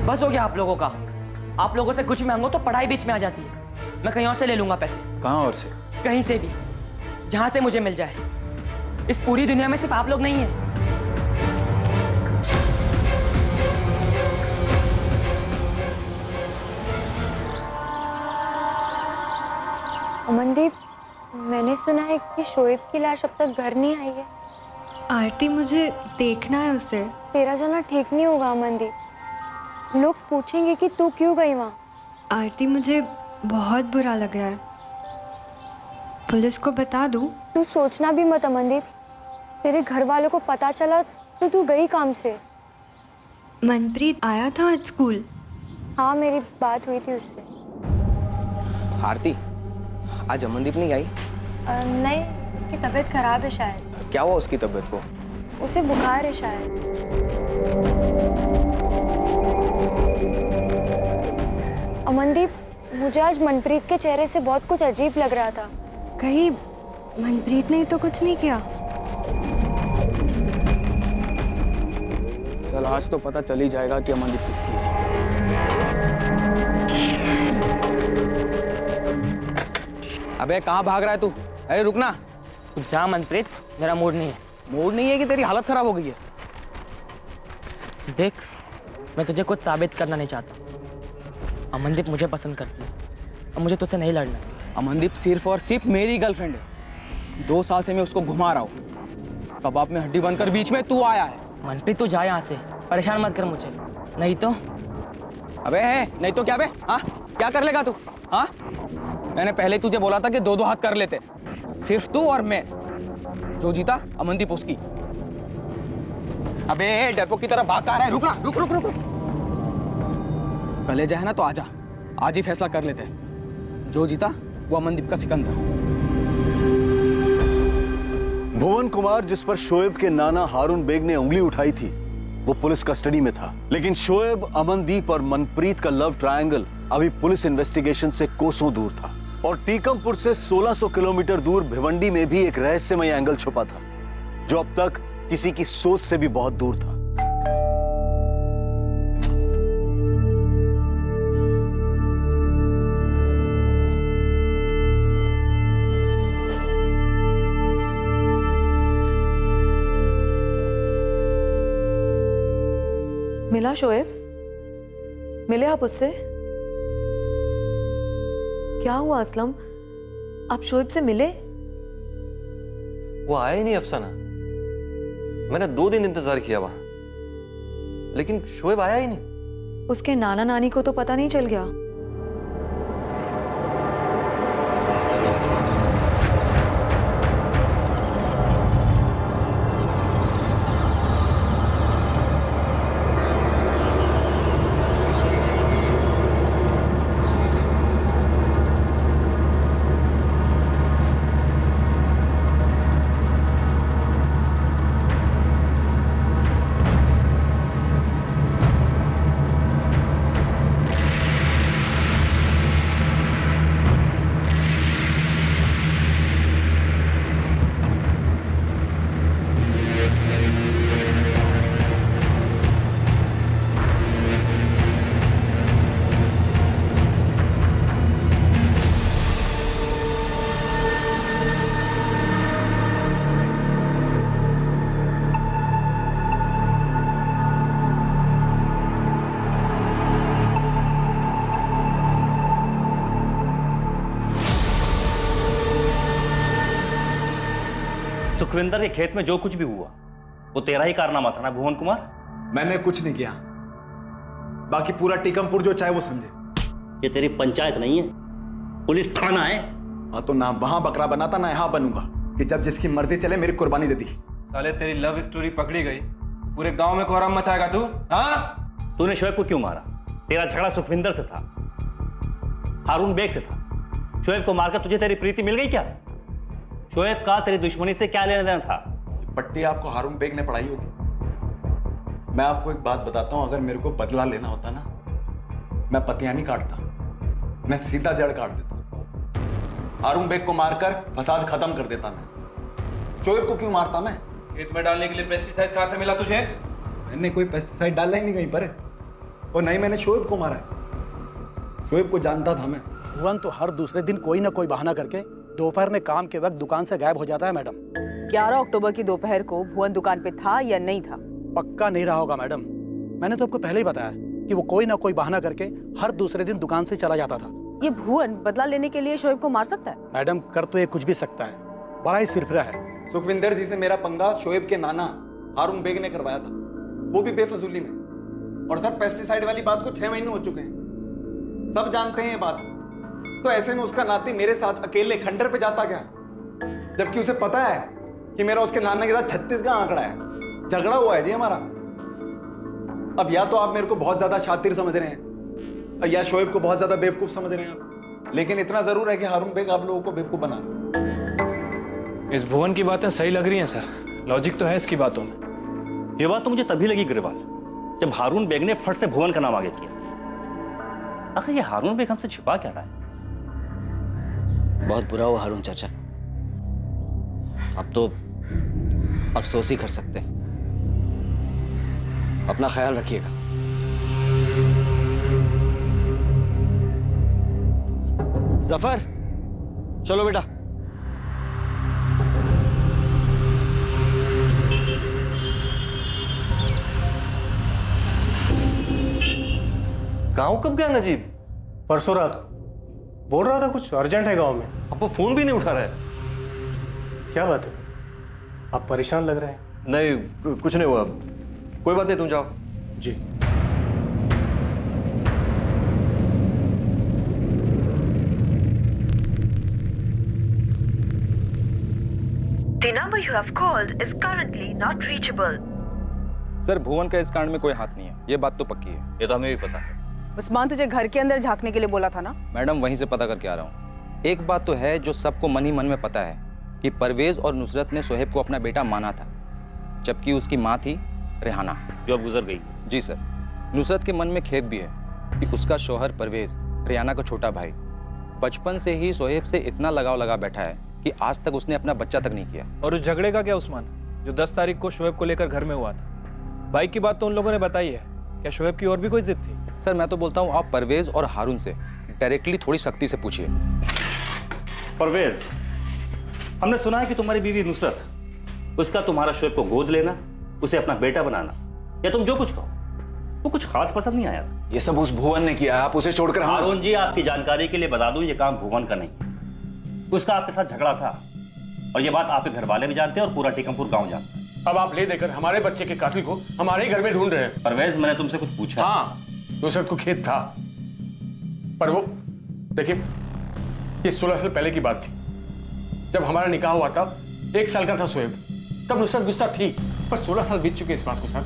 बस हो गया आप लोगों का। आप लोगों से कुछ मांगो तो पढ़ाई बीच में आ जाती है। मैं कहीं और से ले लूंगा पैसे। कहाँ और से? कहीं से भी, जहां से मुझे मिल जाए। इस पूरी दुनिया में सिर्फ आप लोग नहीं हैं। अमनदीप, मैंने सुना है कि शोएब की लाश अब तक घर नहीं आई है। आरती, मुझे देखना है उसे। तेरा जाना ठीक नहीं होगा अमनदीप। लोग पूछेंगे कि तू क्यों गई वहाँ। आरती, मुझे बहुत बुरा लग रहा है। पुलिस को बता दूं? तू सोचना भी मत अमनदीप, तेरे घर वालों को पता चला तो तू गई काम से। मनप्रीत आया था आज स्कूल? हाँ, मेरी बात हुई थी उससे। आरती, आज अमनदीप नहीं आई? नहीं, उसकी तबीयत खराब है शायद। क्या हुआ उसकी तबीयत को? उसे बुखार है शायद। अमनदीप, मुझे आज मनप्रीत के चेहरे से बहुत कुछ अजीब लग रहा था। कहीं मनप्रीत ने तो कुछ नहीं किया? चल, आज तो पता चल ही जाएगा कि अमनदीप किसकी है। अबे कहाँ भाग रहा है तू? अरे रुकना। तू जा मनप्रीत, मेरा मूड नहीं है। मूड नहीं है कि तेरी हालत खराब हो गई है? देख, मैं तुझे कुछ साबित करना नहीं चाहता। अमनदीप मुझे पसंद करती है और मुझे तुझसे नहीं लड़ना। अमनदीप सिर्फ और सिर्फ मेरी गर्लफ्रेंड है। 2 साल से मैं उसको घुमा रहा हूँ। कबाब में हड्डी बनकर बीच में तू आया है। मनप्रीत तू जा यहाँ से, परेशान मत कर मुझे, नहीं तो। अबे नहीं तो क्या बे? हाँ, क्या कर लेगा तू? हाँ, मैंने पहले तुझे बोला था कि 2-2 हाथ कर लेते, सिर्फ तू और मैं। जो जीता अमनदीप उसकी। अबे डरपोक की तरह भाग आ रहा है। रुक ना, रुक रुक रुक रुक। कलेजा है ना तो आजा, आज ही फैसला कर लेते हैं। जो जीता वो अमनदीप का सिकंदर। भुवन कुमार, जिस पर शोएब के नाना हारून बेग ने उंगली उठाई थी, वो पुलिस कस्टडी में था। लेकिन शोएब, अमनदीप और मनप्रीत का लव ट्रायंगल अभी पुलिस इन्वेस्टिगेशन से कोसों दूर था। और टीकमपुर से 1600 किलोमीटर दूर भिवंडी में भी एक रहस्यमय एंगल छुपा था, जो अब तक किसी की सोच से भी बहुत दूर था। मिला शोएब? मिले आप उससे? क्या हुआ असलम, आप शोएब से मिले? वो आया ही नहीं अफसाना। मैंने 2 दिन इंतजार किया वहां, लेकिन शोएब आया ही नहीं। उसके नाना नानी को तो पता नहीं चल गया? सुखविंदर के खेत में जो कुछ भी हुआ वो तेरा ही कारनामा था ना भुवन कुमार? मैंने कुछ नहीं किया, बाकी पूरा टीकमपुर जो चाहे वो समझे। ये तेरी पंचायत नहीं है, पुलिस थाना है। हाँ, तो ना वहां बकरा बनाता ना यहाँ बनूंगा कि जब जिसकी मर्जी चले मेरी कुर्बानी दे दी। साले तेरी लव स्टोरी पकड़ी गई, पूरे गांव में कोहराम मचाएगा तू? हाँ? तूने शोएब को क्यों मारा? तेरा झगड़ा सुखविंदर से था, हारून बेग से था। शोएब को मारकर तुझे तेरी प्रीति मिल गई क्या? शोएब का तेरी दुश्मनी से क्या लेना देना था? पट्टी आपको हारून बेग ने पढ़ाई होगी। मैं आपको एक बात बताता हूं, अगर मेरे को बदला लेना होता ना, मैं पतियां नहीं काटता, मैं सीधा जड़ काट देता। हारून बेग को मारकर फसाद खत्म कर देता मैं। शोएब को क्यों मारता मैं? खेत में डालने के लिए पेस्टिसाइड कहां से मिला तुझे? मैंने कोई पेस्टिसाइड डाला ही नहीं कहीं पर, और नहीं मैंने शोएब को मारा है। शोएब को जानता था मैं। भुवन तो हर दूसरे दिन कोई ना कोई बहाना करके दोपहर में काम के वक्त दुकान से गायब हो जाता है मैडम। 11 अक्टूबर की दोपहर को भुवन दुकान पे था या नहीं था? पक्का नहीं रहा होगा मैडम, मैंने तो आपको पहले ही बताया कि वो कोई ना कोई बहाना करके हर दूसरे दिन दुकान से चला जाता था। ये भुवन बदला लेने के लिए शोएब को मार सकता है? मैडम कर तो ये कुछ भी सकता है, बड़ा ही सिरफिरा है। सुखविंदर जी से मेरा पंगा शोएब के नाना हारून बेग ने करवाया था, वो भी बेफजूली में। और सर, पेस्टिसाइड वाली बात को 6 महीने हो चुके हैं, सब जानते हैं ये बात। तो ऐसे में उसका नाती मेरे साथ अकेले खंडर पे जाता क्या? जबकि उसे पता है कि मेरा उसके नाना के साथ 36 का आंकड़ा है। झगड़ा हुआ है जी हमारा। अब या तो आप मेरे को बहुत ज्यादा शातिर समझ रहे हैं या शोएब को बहुत ज्यादा बेवकूफ समझ रहे हैं आप, लेकिन इतना जरूर है कि हारून बेग आप लोगों को बेवकूफ बना रहा है। इस भुवन की बातें सही लग रही हैं सर, लॉजिक तो है इसकी बातों में। ये बात तो मुझे तभी लगी गिरवाल, जब हारून बेग ने फट से भुवन का नाम आगे किया। आखिर ये हारून बेग हमसे छिपा क्या रहा है? बहुत बुरा हुआ हारून चाचा, अब तो अफसोस ही कर सकते हैं। अपना ख्याल रखिएगा। जफर, चलो बेटा। गांव कब गया नजीब? परसों रात को बोल रहा था कुछ अर्जेंट है गांव में। अब वो फोन भी नहीं उठा रहा है। क्या बात है, आप परेशान लग रहे हैं। नहीं कुछ नहीं हुआ, कोई बात नहीं, तुम जाओ। जी। The number you have called is currently not reachable. Sir Bhuvan का इस कांड में कोई हाथ नहीं है, ये बात तो पक्की है। ये तो हमें भी पता है। उस्मान तुझे घर के अंदर झांकने के लिए बोला था ना? मैडम वहीं से पता करके आ रहा हूँ। एक बात तो है जो सबको मन ही मन में पता है कि परवेज और नुसरत ने शोएब को अपना बेटा माना था, जबकि उसकी माँ थी रेहाना, जो अब गुजर गई। जी सर। नुसरत के मन में खेद भी है कि उसका शौहर परवेज रेहाना का छोटा भाई बचपन से ही शोएब से इतना लगाव लगा बैठा है कि आज तक उसने अपना बच्चा तक नहीं किया। और उस झगड़े का क्या उस्मान, जो 10 तारीख को शोएब को लेकर घर में हुआ था? बाइक की बात तो उन लोगों ने बताई है, क्या शोएब की और भी कोई जिद थी? सर मैं तो बोलता हूँ आप परवेज और हारून से डायरेक्टली थोड़ी सख्ती से पूछिए। परवेज, हमने सुना है कि तुम्हारी बीवी नुसरत, उसका तुम्हारा शोएब को गोद लेना, उसे अपना बेटा बनाना, या तुम जो कुछ कहो, वो कुछ खास पसंद नहीं आया था। ये सब उस भुवन ने किया, आप उसे छोड़कर हारून जी, आपकी जानकारी के लिए बता दूं, ये काम भुवन का नहीं, उसका आपके साथ झगड़ा था, और ये बात आपके घर वाले भी जानते हैं और पूरा टीकमपुर गांव जानता है। अब आप ले देकर हमारे बच्चे के कातिल को हमारे ही घर में ढूंढ रहे हैं। परवेज, मैंने तुमसे कुछ पूछा? हाँ, नुसरत को खेद था, पर वो देखिए, ये 16 साल पहले की बात थी। जब हमारा निकाह हुआ था, 1 साल का था शोएब, तब नुसरत गुस्सा थी, पर 16 साल बीत चुके इस बात को सर।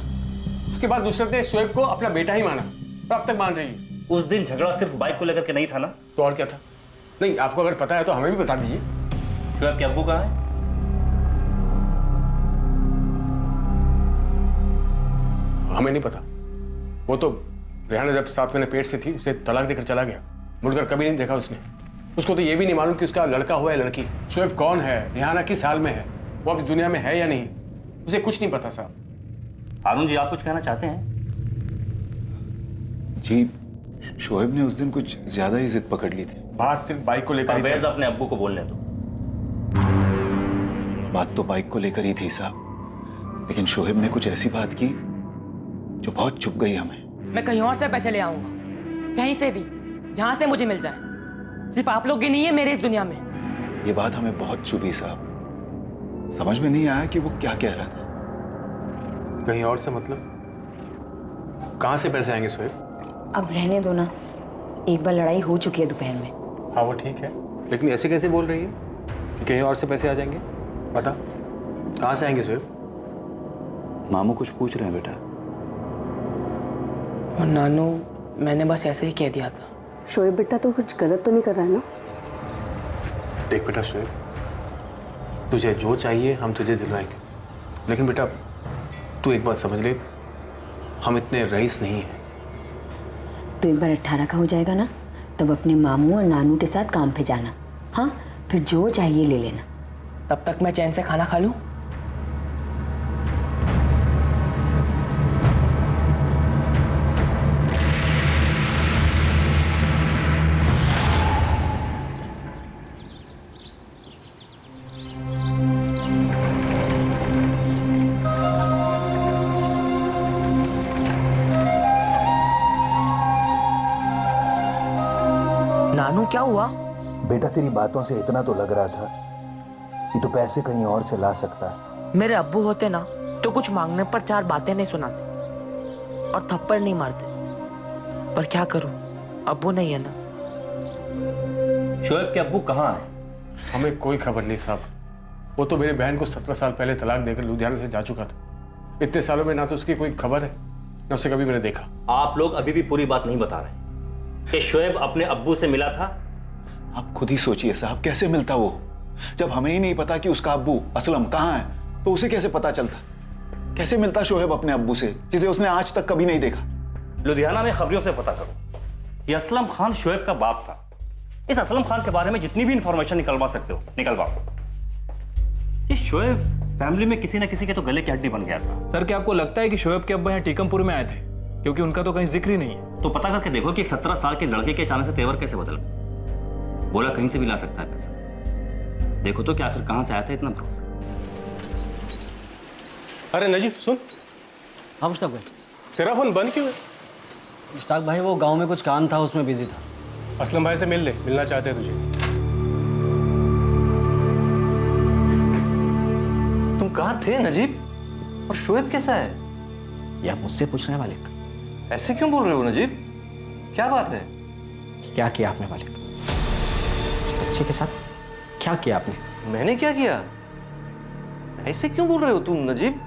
उसके बाद नुसरत ने शोएब को अपना बेटा ही माना, और अब तक मान रही है। उस दिन झगड़ा सिर्फ बाइक को लेकर के नहीं था ना? तो और क्या था? नहीं, आपको अगर पता है तो हमें भी बता दीजिए। शोएब के अब्बू कहाँ है? हमें नहीं पता, वो तो रेहाना जब 7 महीने पेट से थी उसे तलाक देकर चला गया, मुड़कर कभी नहीं देखा उसने। उसको तो ये भी नहीं मालूम कि उसका लड़का हुआ है लड़की। शोएब कौन है, रेहाना किस हाल में है, वो अब इस दुनिया में है या नहीं, उसे कुछ नहीं पता साहब। हारून जी, आप कुछ कहना चाहते हैं? जी, शोएब ने उस दिन कुछ ज्यादा ही जिद पकड़ ली थी। बात सिर्फ बाइक को लेकर परवेज, अपने अब्बू को बोलने दो। बात तो बाइक को लेकर ही थी साहब, लेकिन शोएब ने कुछ ऐसी बात की जो बहुत चुभ गई हमें। मैं कहीं और से पैसे ले आऊंगा, कहीं से भी, जहां से मुझे मिल जाए। सिर्फ आप लोग की नहीं है मेरे इस दुनिया में। ये बात हमें बहुत चुभी साहब, समझ में नहीं आया कि वो क्या कह रहा था। कहीं और से मतलब? कहां से पैसे आएंगे शोएब? अब रहने दो ना, एक बार लड़ाई हो चुकी है दोपहर में। हाँ वो ठीक है, लेकिन ऐसे कैसे बोल रही है कि कहीं और से पैसे आ जाएंगे? बता, कहां से आएंगे शोएब? मामू कुछ पूछ रहे हैं बेटा। और नानू, मैंने बस ऐसे ही कह दिया था। शोएब बेटा तो कुछ गलत तो नहीं कर रहा है ना? देख बेटा शोएब, तुझे जो चाहिए हम तुझे दिलवाएंगे, लेकिन बेटा तू एक बात समझ ले, हम इतने रईस नहीं हैं। तो एक बार 18 का हो जाएगा ना, तब अपने मामू और नानू के साथ काम पे जाना। हाँ, फिर जो चाहिए ले लेना। तब तक मैं चैन से खाना खा लूं। नानू, क्या हुआ? बेटा तेरी बातों से इतना तो लग रहा था कि तू पैसे कहीं और से ला सकता है। मेरे अब्बू होते ना तो कुछ मांगने पर 4 बातें नहीं सुनाते और थप्पड़ नहीं मारते, पर क्या करूं, अब्बू नहीं है ना। शोएब के अब्बू कहाँ हैं? हमें कोई खबर नहीं साहब, वो तो मेरी बहन को 17 साल पहले तलाक देकर लुधियाना से जा चुका था। इतने सालों में ना तो उसकी कोई खबर है ना उसे कभी मैंने देखा। आप लोग अभी भी पूरी बात नहीं बता रहे कि शोएब अपने अब्बू से मिला था। आप खुद ही सोचिए साहब, कैसे मिलता वो? जब हमें ही नहीं पता कि उसका अब्बू असलम कहाँ है, तो उसे कैसे पता चलता? कैसे मिलता शोएब अपने अब्बू से, जिसे उसने आज तक कभी नहीं देखा? लुधियाना में खबरों से पता करो कि असलम खान शोएब का बाप था। इस असलम खान के बारे में जितनी भी इंफॉर्मेशन निकलवा सकते हो निकलवाओ। ये शोएब फैमिली में किसी ना किसी के तो गले की हड्डी बन गया था। सर, क्या आपको लगता है कि शोएब के अब्बा यहाँ टीकमपुर में आए थे? क्योंकि उनका तो कहीं जिक्र ही नहीं है। तो पता करके देखो कि एक 17 साल के लड़के के अचानक से तेवर कैसे बदल गए। बोला कहीं से भी ला सकता है पैसा। देखो तो कि आखिर कहां से आया था इतना भरोसा। अरे नजीब सुन। हाँ मुश्ताक भाई। तेरा फोन बंद क्यों है? मुश्ताक भाई वो गांव में कुछ काम था, उसमें बिजी था। असलम भाई से मिल ले, मिलना चाहते हैं तुझे। तुम कहाँ थे नजीब? और शोएब कैसा है? ये आप मुझसे पूछ रहे हैं मालिक? ऐसे क्यों बोल रहे हो नजीब? क्या बात है? क्या किया आपने मालिक? बच्चे के साथ क्या किया आपने? मैंने क्या किया? ऐसे क्यों बोल रहे हो तुम नजीब?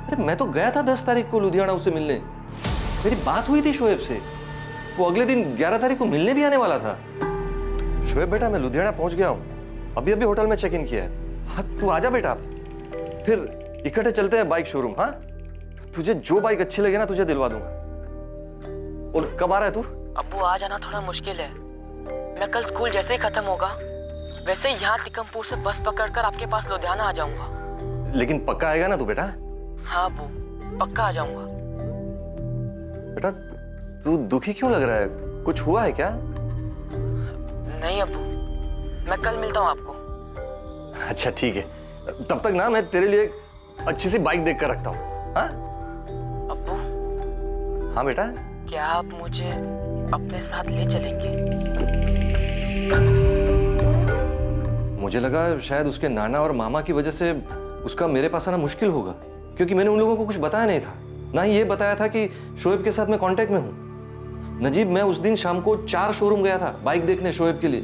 अरे मैं तो गया था 10 तारीख को लुधियाना उससे मिलने। मेरी बात हुई थी शोएब से। वो अगले दिन 11 तारीख को मिलने भी आने वाला था। शोएब बेटा, मैं लुधियाना पहुंच गया हूँ। अभी अभी होटल में चेक इन किया है। हाँ तू आजा बेटा, फिर इकट्ठे चलते हैं बाइक शोरूम। हाँ तुझे जो बाइक अच्छी लगे ना तुझे दिलवा दूंगा। और कब आ रहा है तू? अब्बू आ जाना थोड़ा मुश्किल है। मैं कल स्कूल जैसे ही खत्म होगा वैसे ही यहाँ टीकमपुर से बस पकड़कर आपके पास लुधियाना आ जाऊंगा। लेकिन पक्का आएगा ना तू बेटा? हाँ अब्बू पक्का आ जाऊंगा। बेटा तू दुखी क्यों लग रहा है? कुछ हुआ है क्या? नहीं अब्बू, मैं कल मिलता हूँ आपको। अच्छा ठीक है, तब तक ना मैं तेरे लिए अच्छी सी बाइक देख कर रखता हूँ। हाँ अब्बू। हाँ बेटा। क्या आप मुझे अपने साथ ले चलेंगे? मुझे लगा शायद उसके नाना और मामा की वजह से उसका मेरे पास आना मुश्किल होगा, क्योंकि मैंने उन लोगों को कुछ बताया नहीं था। ना ही ये बताया था कि शोएब के साथ मैं कांटेक्ट में हूँ। नजीब मैं उस दिन शाम को 4 शोरूम गया था बाइक देखने शोएब के लिए।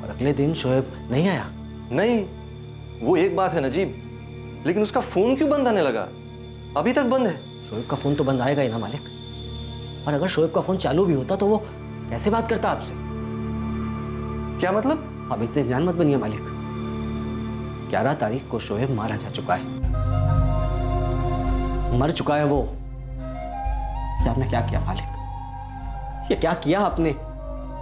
और अगले दिन शोएब नहीं आया? नहीं, वो एक बात है नजीब, लेकिन उसका फोन क्यों बंद आने लगा? अभी तक बंद है। शोएब का फोन तो बंद आएगा ही ना मालिक। और अगर शोएब का फोन चालू भी होता तो वो कैसे बात करता आपसे? क्या मतलब? अब इतने जान मत बनिए मालिक। 11 तारीख को शोएब मारा जा चुका है, मर चुका है वो। ये आपने क्या किया मालिक? ये क्या किया आपने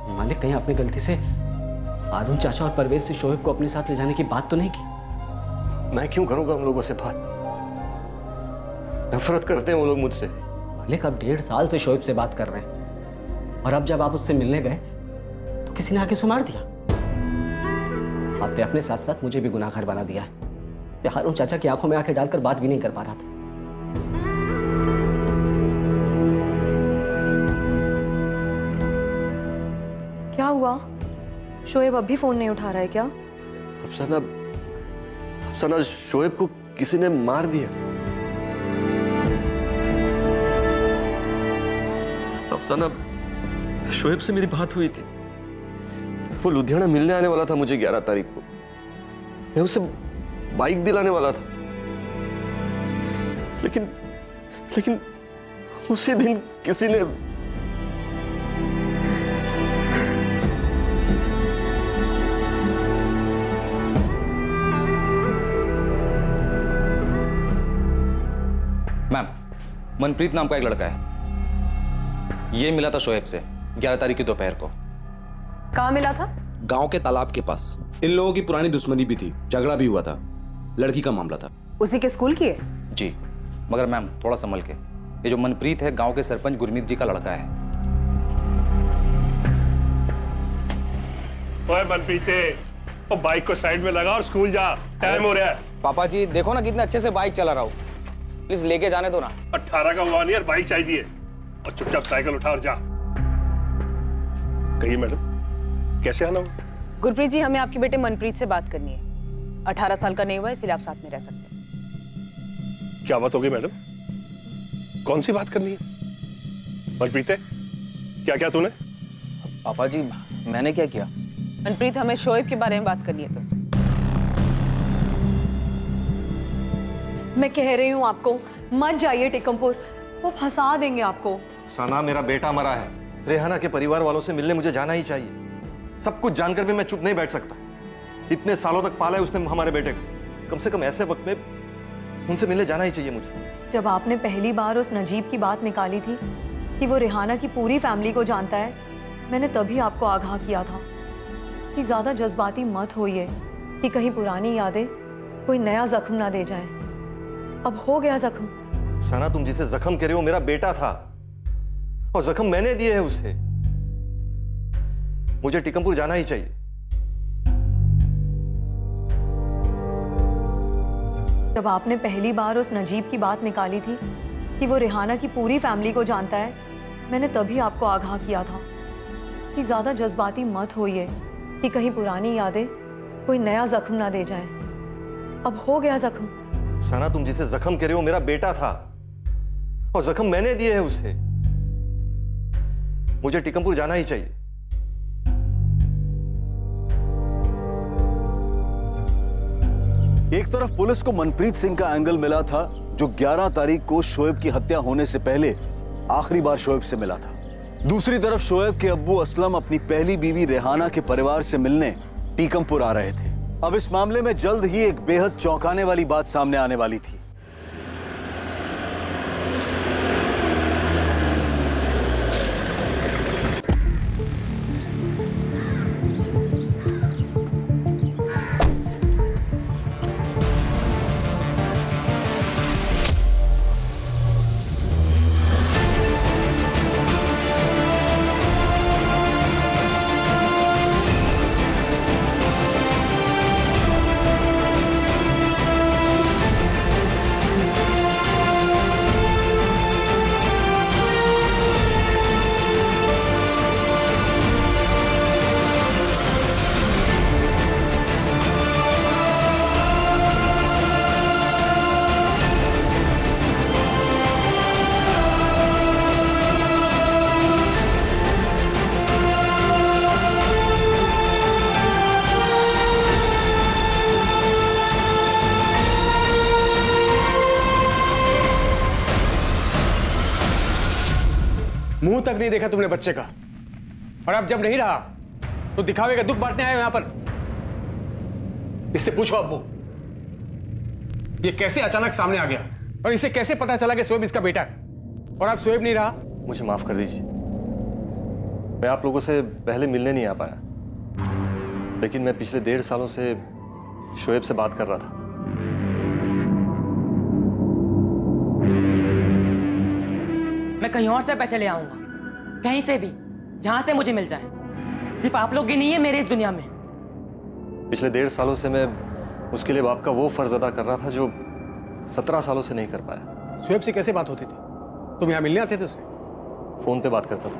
मालिक? कहीं आपने गलती से हारून चाचा और परवेज से शोएब को अपने साथ ले जाने की बात तो नहीं की? मैं क्यों करूंगा उन लोगों से बात? नफरत करते हैं वो लोग मुझसे। मालिक अब 1.5 साल से शोएब से बात कर रहे हैं, और अब जब आप उससे मिलने गए तो किसी ने आके उसे मार दिया। आपने अपने साथ साथ मुझे भी गुनाहगार बना दिया है। मैं हारून चाचा की आंखों में आंखें डालकर बात भी नहीं कर पा रहा था। क्या हुआ? शोएब अब भी फोन नहीं उठा रहा है क्या? अफसाना शोएब को किसी ने मार दिया। अफसाना शोएब से मेरी बात हुई थी। वो लुधियाना मिलने आने वाला था मुझे 11 तारीख को। मैं उसे बाइक दिलाने वाला था, लेकिन उसी दिन किसी ने मैम, मनप्रीत नाम का एक लड़का है, ये मिला था शोएब से 11 तारीख की दोपहर को। कहाँ मिला था? गांव के तालाब के पास। इन लोगों की पुरानी दुश्मनी भी थी, झगड़ा भी हुआ था, लड़की का मामला था। उसी के स्कूल की है? जी, मगर मैम थोड़ा संभल के। ये जो मनप्रीत है गांव के सरपंच गुरमीत जी का लड़का है। ओए मनप्रीत, ओ बाइक को साइड में लगा और स्कूल जा, टाइम हो रहा है। पापा जी देखो ना कितने अच्छे से बाइक चला रहा हूँ, प्लीज लेके जाने दो ना। 18 का हुआ नहीं यार, बाइक चाहिए। और चुपचाप साइकिल उठा और जा। कहिए मैडम, कैसे आना होगा? गुरप्रीत जी, हमें आपके बेटे मनप्रीत से बात करनी है। 18 साल का नहीं हुआ, इसलिए आप साथ में रह सकते हैं। क्या बात होगी मैडम? कौन सी बात करनी है? मनप्रीत, क्या क्या तूने? पापा जी मैंने क्या किया? मनप्रीत, हमें शोएब के बारे में बात करनी है तुमसे। मैं कह रही हूँ आपको, मत जाइए टिकमपुर, वो फंसा देंगे आपको। सना, मेरा बेटा मरा है। रेहाना के परिवार वालों से मिलने मुझे जाना ही चाहिए। सब कुछ जानकर भी मैं चुप नहीं बैठ सकता। इतने सालों तक पाला है उसने हमारे बेटे को, कम से कम ऐसे वक्त में उनसे मिलने जाना ही चाहिए मुझे। जब आपने पहली बार उस नजीब की बात निकाली थी कि वो रेहाना की पूरी फैमिली को जानता है, मैंने तभी आपको आगाह किया था कि ज्यादा जज्बाती मत होइए कि कहीं पुरानी यादें कोई नया जख्म ना दे जाए। अब हो गया जख्म। सना, तुम जिसे जख्म कह रहे हो मेरा बेटा था और जख्म मैंने दिए हैं उसे। मुझे टिकमपुर जाना ही चाहिए। जब आपने पहली बार उस नजीब की बात निकाली थी कि वो रेहाना की पूरी फैमिली को जानता है, मैंने तभी आपको आगाह किया था कि ज्यादा जज्बाती मत होइए कि कहीं पुरानी यादें कोई नया जख्म ना दे जाए। अब हो गया जख्म। सना, तुम जिसे जख्म कह रहे हो मेरा बेटा था और जख्म मैंने दिए हैं उसे। मुझे टिकमपुर जाना ही चाहिए। एक तरफ पुलिस को मनप्रीत सिंह का एंगल मिला था, जो 11 तारीख को शोएब की हत्या होने से पहले आखिरी बार शोएब से मिला था। दूसरी तरफ शोएब के अब्बू असलम अपनी पहली बीवी रेहाना के परिवार से मिलने टीकमपुर आ रहे थे। अब इस मामले में जल्द ही एक बेहद चौंकाने वाली बात सामने आने वाली थी। मुंह तक नहीं देखा तुमने बच्चे का, और अब जब नहीं रहा तो दिखावे का दुख बांटने आए हो यहां पर। इससे पूछो अब्बू, ये कैसे अचानक सामने आ गया और इसे कैसे पता चला कि शोएब इसका बेटा है, और अब शोएब नहीं रहा। मुझे माफ कर दीजिए, मैं आप लोगों से पहले मिलने नहीं आ पाया, लेकिन मैं पिछले 1.5 सालों से शोएब से बात कर रहा था। मैं कहीं और से पैसे ले आऊंगा, कहीं से भी, जहां से मुझे मिल जाए। सिर्फ आप लोग ही नहीं है मेरे इस दुनिया में। पिछले 1.5 सालों से मैं उसके लिए बाप का वो फर्ज अदा कर रहा था जो 17 सालों से नहीं कर पाया। शोएब से कैसे बात होती थी? तुम यहां मिलने आते थे उससे? फोन पे बात करता था।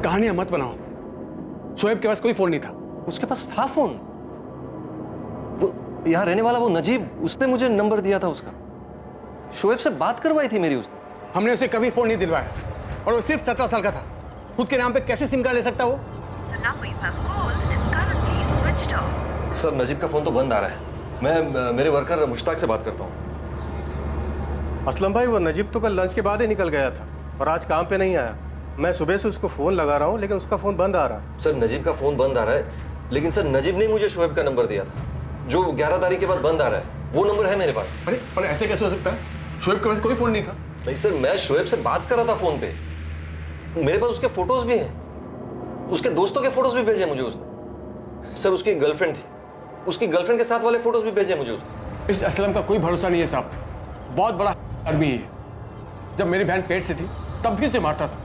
कहानियां मत बनाओ। शोएब के पास कोई फोन नहीं था। उसके पास था फोन। वो यहाँ रहने वाला वो नजीब, उसने मुझे नंबर दिया था उसका। शोएब से बात करवाई थी मेरी उसने। हमने उसे कभी फोन नहीं दिलवाया, और वो सिर्फ 17 साल का था। खुद के नाम पे कैसे सिम कार्ड ले सकता वो? सर, नजीब का फोन तो बंद आ रहा है। मैं मेरे वर्कर मुश्ताक से बात करता हूँ। असलम भाई, वो नजीब तो कल लंच के बाद ही निकल गया था और आज काम पे नहीं आया। मैं सुबह से उसको फोन लगा रहा हूँ, लेकिन उसका फोन बंद आ रहा। सर, नजीब का फोन बंद आ रहा है, लेकिन सर नजीब ने मुझे शोएब का नंबर दिया था, जो 11 तारीख के बाद बंद आ रहा है। वो नंबर है मेरे पास। अरे ऐसे कैसे हो सकता है? शोएब के पास कोई फोन नहीं था। नहीं सर, मैं शोएब से बात कर रहा था फोन पे। मेरे पास उसके फोटोज भी हैं, उसके दोस्तों के फोटोज भी भेजे मुझे उसने। सर, उसकी गर्लफ्रेंड थी, उसकी गर्लफ्रेंड के साथ वाले फोटोज भी भेजे मुझे उसने। इस असलम का कोई भरोसा नहीं है साहब, बहुत बड़ा आदमी है। जब मेरी बहन पेट से थी तब भी उसे मारता था।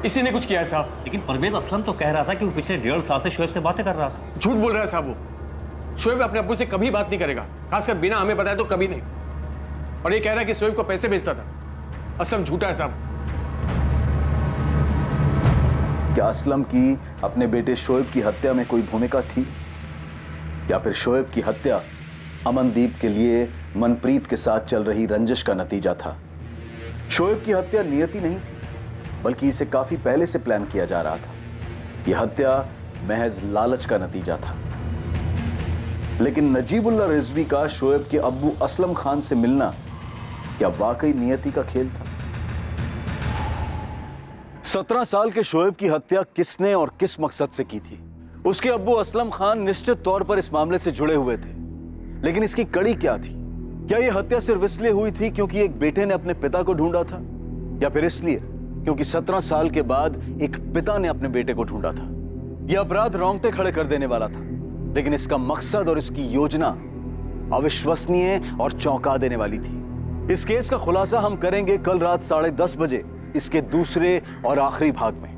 इसी ने कुछ किया है साहब। लेकिन परवेज असलम तो कह रहा था कि वो पिछले 1.5 साल से शोएब से बातें कर रहा था। झूठ बोल रहा है साहब। वो शोएब अपने अब्बू से कभी बात नहीं करेगा, खासकर बिना हमें बताए तो कभी नहीं। और ये कह रहा है कि शोएब को पैसे भेजता था। असलम झूठा है साहब। क्या असलम की अपने बेटे शोएब की हत्या में कोई भूमिका थी, या फिर शोएब की हत्या अमनदीप के लिए मनप्रीत के साथ चल रही रंजिश का नतीजा था? शोएब की हत्या नियति नहीं थी, बल्कि इसे काफी पहले से प्लान किया जा रहा था। यह हत्या महज लालच का नतीजा था। लेकिन नजीबुल्लाह रिजवी का शोएब के अब्बू असलम खान से मिलना क्या वाकई नियति का खेल था? 17 साल के शोएब की हत्या किसने और किस मकसद से की थी? उसके अब्बू असलम खान निश्चित तौर पर इस मामले से जुड़े हुए थे, लेकिन इसकी कड़ी क्या थी? क्या यह हत्या सिर्फ इसलिए हुई थी क्योंकि एक बेटे ने अपने पिता को ढूंढा था, या फिर इसलिए क्योंकि 17 साल के बाद एक पिता ने अपने बेटे को ढूंढा था? यह अपराध रोंगटे खड़े कर देने वाला था, लेकिन इसका मकसद और इसकी योजना अविश्वसनीय और चौंका देने वाली थी। इस केस का खुलासा हम करेंगे कल रात 10:30 बजे इसके दूसरे और आखिरी भाग में।